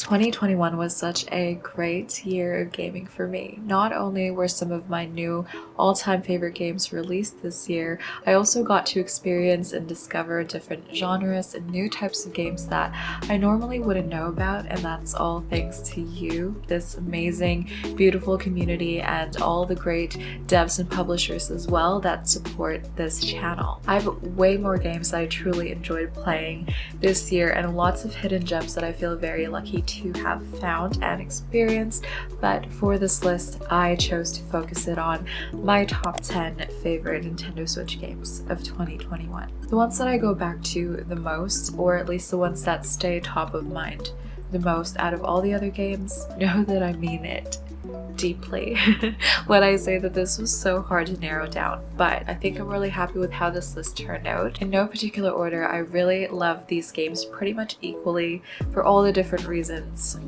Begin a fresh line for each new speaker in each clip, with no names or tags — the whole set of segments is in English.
2021 was such a great year of gaming for me. Not only were some of my new all-time favorite games released this year, I also got to experience and discover different genres and new types of games that I normally wouldn't know about, and that's all thanks to you, this amazing, beautiful community, and all the great devs and publishers as well that support this channel. I have way more games that I truly enjoyed playing this year and lots of hidden gems that I feel very lucky to have found and experienced, but for this list I chose to focus it on my top 10 favorite Nintendo Switch games of 2021. The ones that I go back to the most, or at least the ones that stay top of mind the most out of all the other games, know that I mean it deeply when I say that this was so hard to narrow down, but I think I'm really happy with how this list turned out. In no particular order, I really love these games pretty much equally for all the different reasons.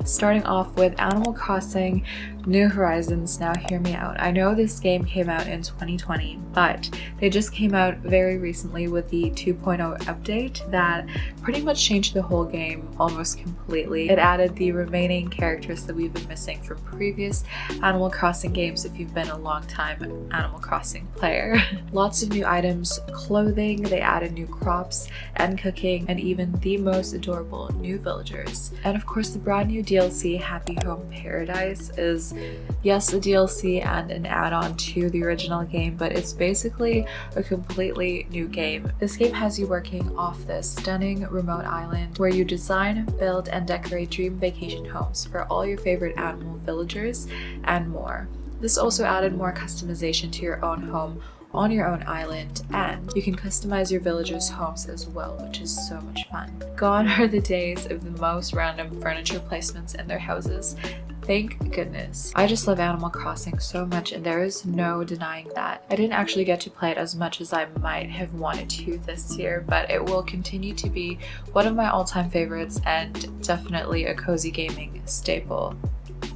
Starting off with Animal Crossing New Horizons. Now hear me out. I know this game came out in 2020, but they just came out very recently with the 2.0 update that pretty much changed the whole game almost completely. It added the remaining characters that we've been missing from previous Animal Crossing games if you've been a long time Animal Crossing player. Lots of new items, clothing, they added new crops and cooking, and even the most adorable new villagers. And of course the brand new DLC Happy Home Paradise is, yes, a DLC and an add-on to the original game, but it's basically a completely new game. This game has you working off this stunning remote island where you design, build, and decorate dream vacation homes for all your favorite animal villagers and more. This also added more customization to your own home on your own island, and you can customize your villagers' homes as well, which is so much fun. Gone are the days of the most random furniture placements in their houses. Thank goodness. I just love Animal Crossing so much, and there is no denying that. I didn't actually get to play it as much as I might have wanted to this year, but it will continue to be one of my all-time favorites and definitely a cozy gaming staple.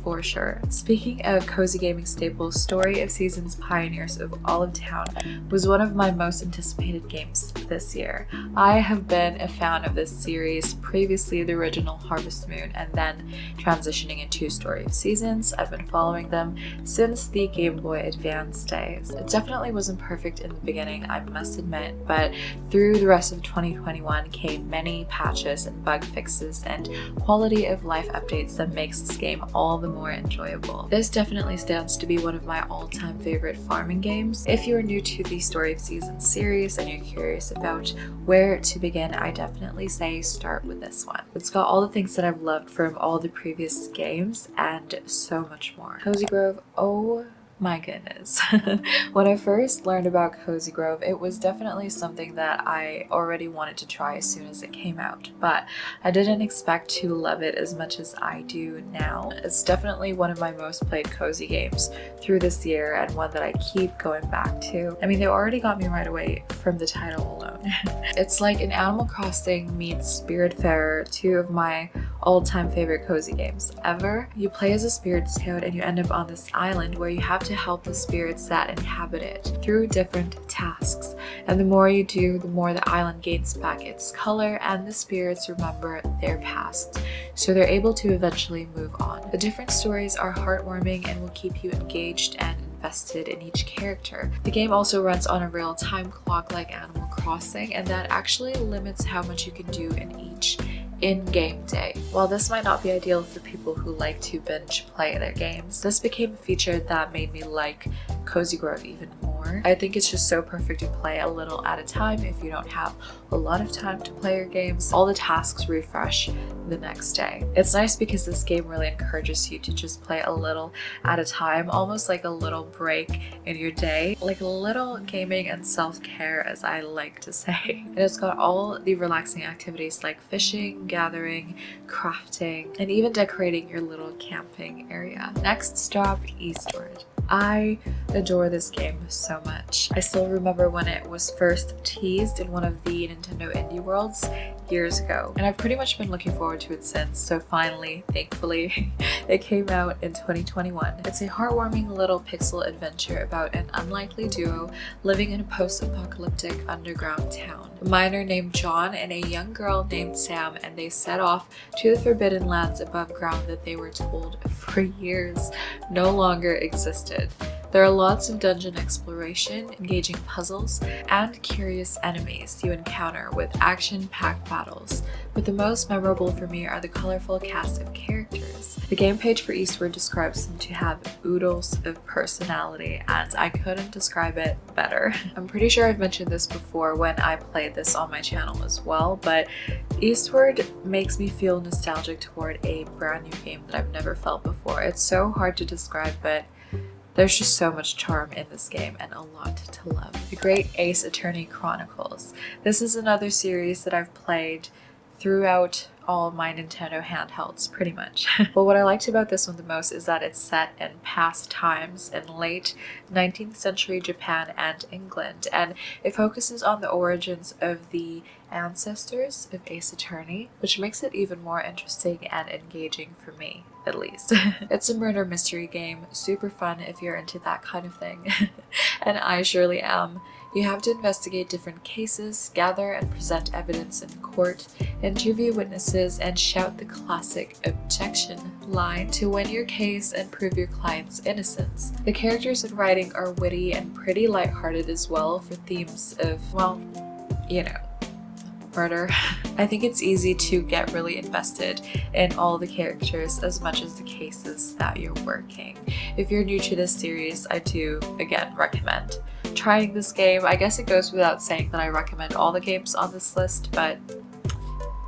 For sure. Speaking of cozy gaming staples, Story of Seasons Pioneers of Olive Town was one of my most anticipated games this year. I have been a fan of this series, previously the original Harvest Moon and then transitioning into Story of Seasons. I've been following them since the Game Boy Advance days. It definitely wasn't perfect in the beginning, I must admit, but through the rest of 2021 came many patches and bug fixes and quality of life updates that makes this game all the more enjoyable. This definitely stands to be one of my all-time favorite farming games. If you're new to the Story of Seasons series and you're curious about where to begin, I definitely say start with this one. It's got all the things that I've loved from all the previous games and so much more. Cozy Grove, oh my goodness. When I first learned about Cozy Grove, it was definitely something that I already wanted to try as soon as it came out, but I didn't expect to love it as much as I do now. It's definitely one of my most played cozy games through this year and one that I keep going back to. I mean, they already got me right away from the title alone. It's like an Animal Crossing meets Spiritfarer, two of my all-time favorite cozy games ever. You play as a spirit scout and you end up on this island where you have to help the spirits that inhabit it through different tasks. And the more you do, the more the island gains back its color and the spirits remember their past, so they're able to eventually move on. The different stories are heartwarming and will keep you engaged and invested in each character. The game also runs on a real time clock like Animal Crossing, and that actually limits how much you can do in each in-game day. While this might not be ideal for people who like to binge play their games, this became a feature that made me like Cozy Grove even more. I think it's just so perfect to play a little at a time if you don't have a lot of time to play your games. All the tasks refresh the next day. It's nice because this game really encourages you to just play a little at a time, almost like a little break in your day, like a little gaming and self-care, as I like to say. And it's got all the relaxing activities like fishing, gathering, crafting, and even decorating your little camping area. Next stop, Eastward. I adore this game so much. I still remember when it was first teased in one of the Nintendo Indie Worlds years ago, and I've pretty much been looking forward to it since, so finally, thankfully, it came out in 2021. It's a heartwarming little pixel adventure about an unlikely duo living in a post-apocalyptic underground town. A miner named John and a young girl named Sam, and they set off to the forbidden lands above ground that they were told for years no longer existed. There are lots of dungeon exploration, engaging puzzles, and curious enemies you encounter with action-packed battles, but the most memorable for me are the colorful cast of characters. The game page for Eastward describes them to have oodles of personality, and I couldn't describe it better. I'm pretty sure I've mentioned this before when I played this on my channel as well, but Eastward makes me feel nostalgic toward a brand new game that I've never felt before. It's so hard to describe, but there's just so much charm in this game and a lot to love. The Great Ace Attorney Chronicles. This is another series that I've played throughout all of my Nintendo handhelds, pretty much. But what I liked about this one the most is that it's set in past times in late 19th century Japan and England, and it focuses on the origins of the ancestors of Ace Attorney, which makes it even more interesting and engaging for me, at least. It's a murder mystery game, super fun if you're into that kind of thing, and I surely am. You have to investigate different cases, gather and present evidence in court, interview witnesses, and shout the classic objection line to win your case and prove your client's innocence. The characters and writing are witty and pretty lighthearted as well for themes of, well, you know, murder. I think it's easy to get really invested in all the characters as much as the cases that you're working. If you're new to this series, I do, again, recommend trying this game. I guess it goes without saying that I recommend all the games on this list, but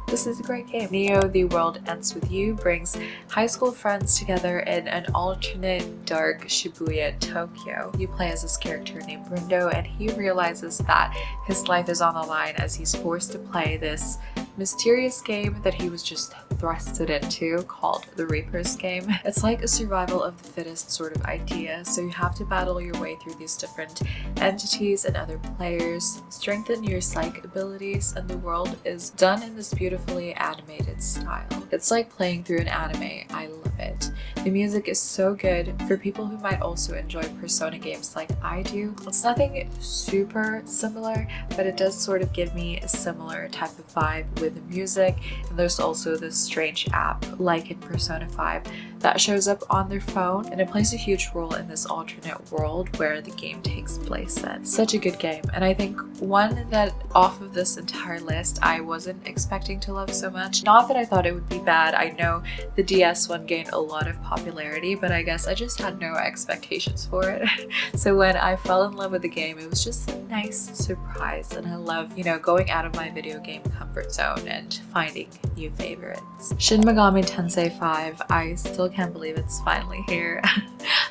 this is a great game. Neo: The World Ends With You brings high school friends together in an alternate dark Shibuya, Tokyo. You play as this character named Rindo, and he realizes that his life is on the line as he's forced to play this mysterious game that he was just thrusted into called the Reaper's Game. It's like a survival of the fittest sort of idea, so you have to battle your way through these different entities and other players, strengthen your psych abilities, and the world is done in this beautifully animated style. It's like playing through an anime. I love it. The music is so good for people who might also enjoy Persona games like I do. It's nothing super similar, but it does sort of give me a similar type of vibe with the music, and there's also this strange app like in Persona 5 that shows up on their phone, and it plays a huge role in this alternate world where the game takes place in. Such a good game, and I think one that off of this entire list I wasn't expecting to love so much. Not that I thought it would be bad. I know the DS one gained a lot of popularity, but I guess I just had no expectations for it. So when I fell in love with the game, it was just a nice surprise, and I love, you know, going out of my video game comfort zone and finding new favorites. Shin Megami Tensei 5, I still can't believe it's finally here.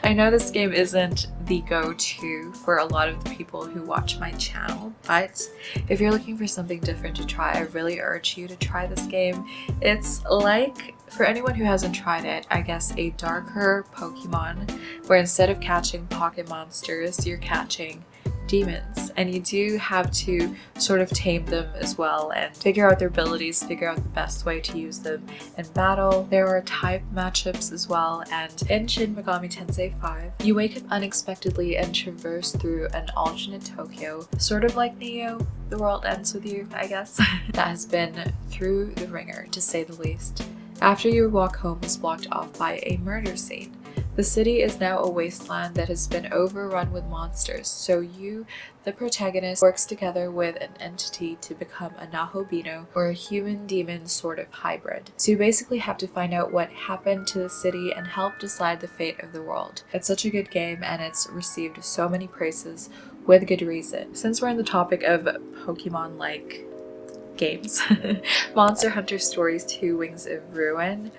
I know this game isn't the go-to for a lot of the people who watch my channel, but if you're looking for something different to try, I really urge you to try this game. It's like, for anyone who hasn't tried it, I guess a darker Pokemon, where instead of catching pocket monsters, you're catching demons, and you do have to sort of tame them as well and figure out their abilities, figure out the best way to use them in battle. There are type matchups as well, and in Shin Megami Tensei 5, you wake up unexpectedly and traverse through an alternate Tokyo, sort of like Neo: The World Ends With You, I guess, that has been through the ringer, to say the least. After your walk home is blocked off by a murder scene, the city is now a wasteland that has been overrun with monsters, so you, the protagonist, works together with an entity to become a Nahobino, or a human-demon sort of hybrid. So you basically have to find out what happened to the city and help decide the fate of the world. It's such a good game, and it's received so many praises with good reason. Since we're on the topic of Pokemon-like games, Monster Hunter Stories 2: Wings of Ruin,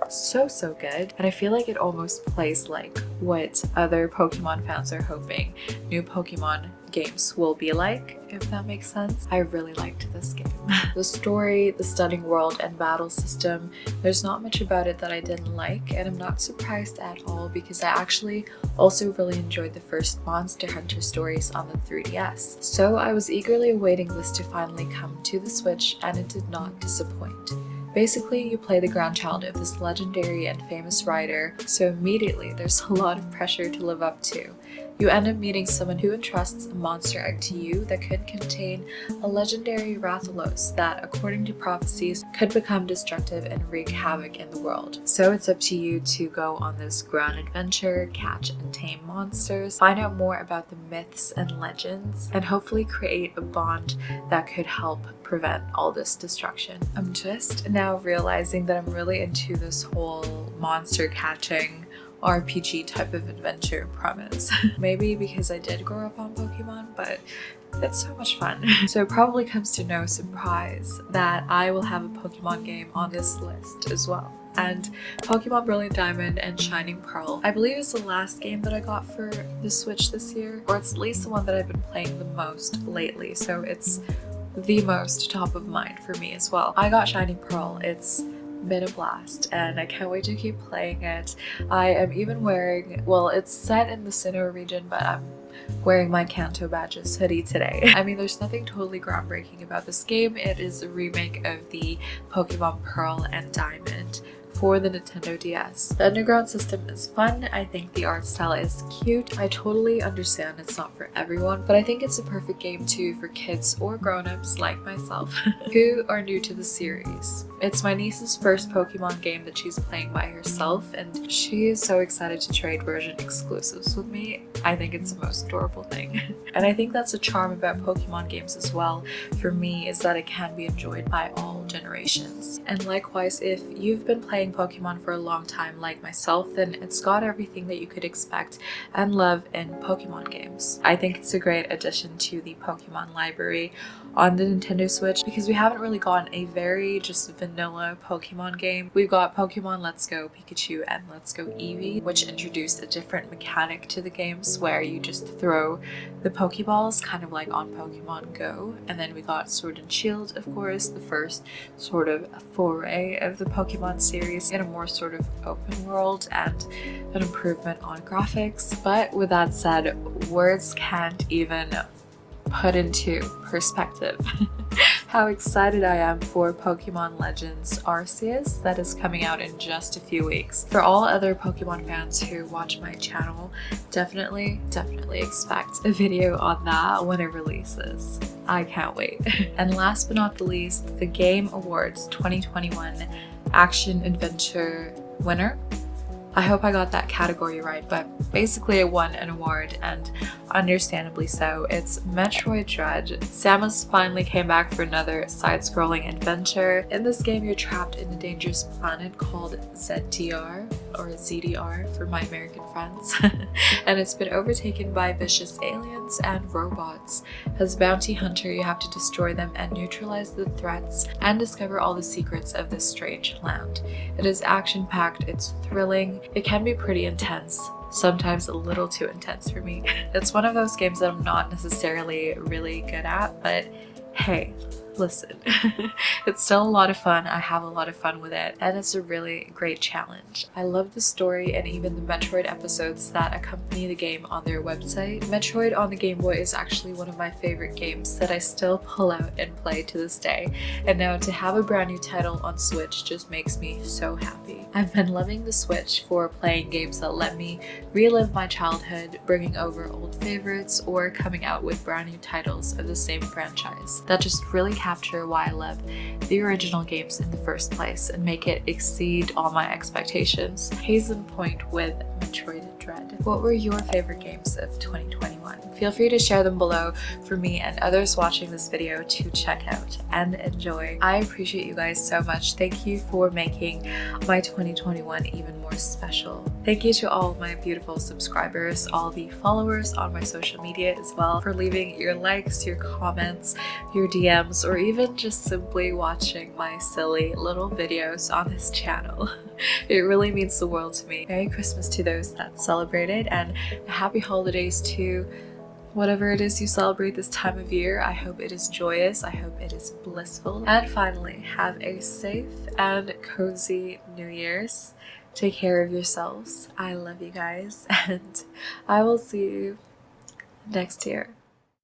so good, and I feel like it almost plays like what other Pokemon fans are hoping new Pokemon games will be like, if that makes sense. I really liked this game. The story, the stunning world, and battle system, there's not much about it that I didn't like, and I'm not surprised at all because I actually also really enjoyed the first Monster Hunter stories on the 3DS. So I was eagerly awaiting this to finally come to the Switch, and it did not disappoint. Basically, you play the grandchild of this legendary and famous writer, so immediately there's a lot of pressure to live up to. You end up meeting someone who entrusts a monster egg to you that could contain a legendary Rathalos that, according to prophecies, could become destructive and wreak havoc in the world. So it's up to you to go on this grand adventure, catch and tame monsters, find out more about the myths and legends, and hopefully create a bond that could help prevent all this destruction. I'm just now realizing that I'm really into this whole monster catching RPG type of adventure premise. Maybe because I did grow up on Pokemon, but it's so much fun. So it probably comes to no surprise that I will have a Pokemon game on this list as well. And Pokemon Brilliant Diamond and Shining Pearl, I believe, is the last game that I got for the Switch this year, or it's at least the one that I've been playing the most lately, so it's the most top of mind for me as well. I got Shining Pearl. It's been a blast and I can't wait to keep playing it. I am even wearing, well, it's set in the Sinnoh region, but I'm wearing my Kanto Badges hoodie today. I mean, there's nothing totally groundbreaking about this game. It is a remake of the Pokemon Pearl and Diamond for the Nintendo DS. The underground system is fun. I think the art style is cute. I totally understand it's not for everyone, but I think it's a perfect game too for kids or grown-ups like myself who are new to the series. It's my niece's first Pokemon game that she's playing by herself, and she is so excited to trade version exclusives with me. I think it's the most adorable thing. And I think that's a charm about Pokemon games as well for me, is that it can be enjoyed by all generations. And likewise, if you've been playing Pokemon for a long time like myself, then it's got everything that you could expect and love in Pokemon games. I think it's a great addition to the Pokemon library on the Nintendo Switch because we haven't really gotten a very just vanilla Pokemon game. We've got Pokemon Let's Go Pikachu and Let's Go Eevee, which introduced a different mechanic to the games where you just throw the Pokeballs kind of like on Pokemon Go. And then we got Sword and Shield, of course, the first sort of foray of the Pokemon series in a more sort of open world and an improvement on graphics. But with that said, words can't even put into perspective how excited I am for Pokemon Legends Arceus that is coming out in just a few weeks. For all other Pokemon fans who watch my channel, definitely expect a video on that when it releases. I can't wait. And last but not the least, the Game Awards 2021 Action Adventure winner. I hope I got that category right, but basically it won an award, and understandably so. It's Metroid Dread. Samus finally came back for another side-scrolling adventure. In this game, you're trapped in a dangerous planet called ZDR, or ZDR for my American friends, and it's been overtaken by vicious aliens and robots. As a bounty hunter, you have to destroy them and neutralize the threats and discover all the secrets of this strange land. It is action-packed, it's thrilling, it can be pretty intense, sometimes a little too intense for me. It's one of those games that I'm not necessarily really good at, but hey, listen, it's still a lot of fun. I have a lot of fun with it, and it's a really great challenge. I love the story and even the Metroid episodes that accompany the game on their website. Metroid on the Game Boy is actually one of my favorite games that I still pull out and play to this day, and now to have a brand new title on Switch just makes me so happy. I've been loving the Switch for playing games that let me relive my childhood, bringing over old favorites, or coming out with brand new titles of the same franchise that just really capture why I love the original games in the first place and make it exceed all my expectations. Case in point with Metroid Dread. What were your favorite games of 2021? Feel free to share them below for me and others watching this video to check out and enjoy. I appreciate you guys so much. Thank you for making my 2021 even more special. Thank you to all my beautiful subscribers, all the followers on my social media as well, for leaving your likes, your comments, your DMs, or even just simply watching my silly little videos on this channel. It really means the world to me. Merry Christmas to those that celebrated, and happy holidays to Whatever it is you celebrate this time of year, I hope it is joyous, I hope it is blissful. And finally, have a safe and cozy New Year's. Take care of yourselves. I love you guys, and I will see you next year.